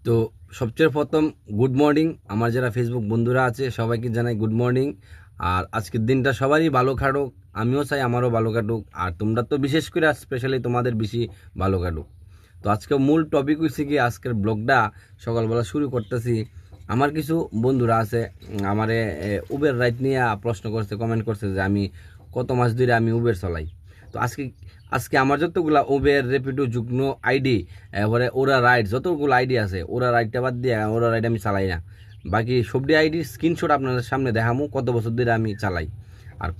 তো সবচেয়ে প্রথম গুড মর্নিং আমার যারা ফেসবুক বন্ধুরা আছে সবাইকে জানাই গুড মর্নিং। আর আজকের দিনটা সবারই ভালো কাটুক, আমিও চাই আমারও ভালো কাটুক, আর তোমরা তো বিশেষ করে স্পেশালি তোমাদের বেশি ভালো কাটুক। তো আজকে মূল টপিক হচ্ছে কি, আজকের ব্লগটা সকালবেলা শুরু করতেছি। আমার কিছু বন্ধুরা আছে আমারে উবের রাইড নিয়ে প্রশ্ন করছে, কমেন্ট করছে যে আমি কত মাস ধরে আমি উবের চালাই। তো আজকে আজকে আমার যতগুলা উবের, রেপিডো, যুগ্ন আইডি, এবারে ওরা রাইড যতগুলো আইডি আছে, ওরা রাইডটা বাদ দিয়ে ওরা রাইড আমি চালাই না। বাকি সবটি আইডির স্ক্রিনশট আপনাদের সামনে দেখামু কত বছর ধরে আমি চালাই। আর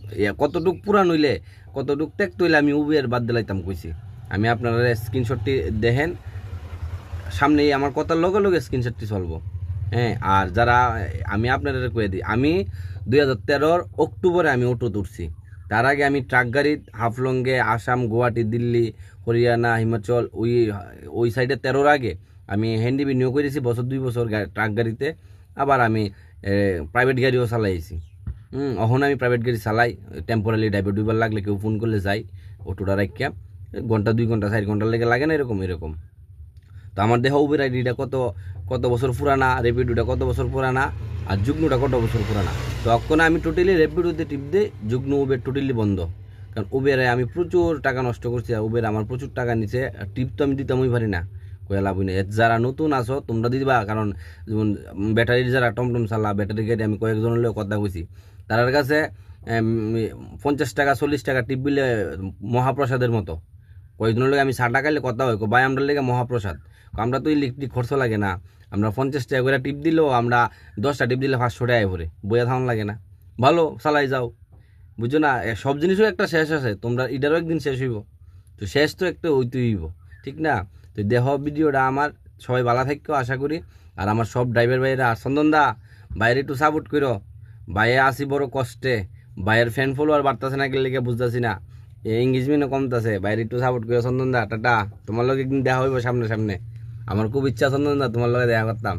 কতটুক পুরান হইলে, কতটুক ত্যাগ হইলে আমি উবের বাদ দিলাইতাম কইছি। আমি আপনারা স্ক্রিনশটটি দেখেন, সামনেই আমার কথার লগে লগে স্ক্রিনশটটি চলবো। হ্যাঁ, আর যারা আমি আপনাদের কয়ে দিই, আমি 2013 অক্টোবরে আমি অটো তুলছি। তার আগে আমি ট্রাক গাড়িত হাফলংয়ে, আসাম, গুয়াহাটি, দিল্লি, হরিয়ানা, হিমাচল ওই ওই সাইডে 13 আগে আমি হ্যান্ডি বিনিয়োগ করেছি বছর 2 বছর ট্রাক গাড়িতে। আবার আমি প্রাইভেট গাড়িও চালাইছি। এখন আমি প্রাইভেট গাড়ি চালাই, টেম্পোরারি ড্রাইভার ডুইবার লাগলে কেউ ফোন করলে যাই, অটোটা রাখিয়া ঘন্টা 2 ঘন্টা 4 ঘন্টা লেগে লাগে না, এরকম এরকম। তো আমার দেহ উবের আইডিটা কত কত বছর পুরানা, রেপিডোটা কত বছর পুরানা, আর যুগ্নটা কত বছর পুরানা। তো এখন আমি টোটালি রেপিডোতে টিপ দিই, যুগ্ন উবের টোটালি বন্ধ। কারণ উবেরে আমি প্রচুর টাকা নষ্ট করছি, আর উবের আমার প্রচুর টাকা নিচে, টিপ তো আমি দিতামই পারি না, কয়ে লাভ নেই। যারা নতুন আসো তোমরা দিবা, কারণ যেমন ব্যাটারির যারা টমটম চালা, ব্যাটারি গাড়ি আমি কয়েকজন হলেও কথা কইছি, তার কাছে 50 টাকা 40 টাকা টিপ দিলে মহাপ্রসাদের মতো। কয়েকদিনের লেগে আমি 60 টাকা কথা হয়, ভাই আমরা লেগে মহাপ্রসাদ। আমরা তো ইলেকট্রিক খরচ লাগে না, আমরা 50 টাকা করে টিপ দিলেও, আমরা 10টা টিপ দিলে 500 টাকা ভরে বইয়া থাকুন লাগে না। ভালো চালাই যাও, বুঝছো না? সব জিনিসও একটা শেষ আছে, তোমরা এটারও একদিন শেষ হইব। তো শেষ তো একটা হইতেই হইব, ঠিক না? তো দেহ ভিডিওটা আমার সবাই ভালো থাকতেও আশা করি। আর আমার সব ড্রাইভার ভাইয়েরা, চন্দন দা বাইরে একটু সাপোর্ট করো, বাইরে আসি বড় কষ্টে, বাইরের ফ্যান ফলোয়ার বাড়তেছে না গেলে বুঝতেছি না, এঙ্গেজমেন্টও কমতেছে, বাইরে একটু সাপোর্ট করো। চন্দন দা টাটা, তোমার লগে একদিন দেখা হইব সামনে সামনে। আমার খুব ইচ্ছা চন্দন দা তোমার লগে দেখা করতাম।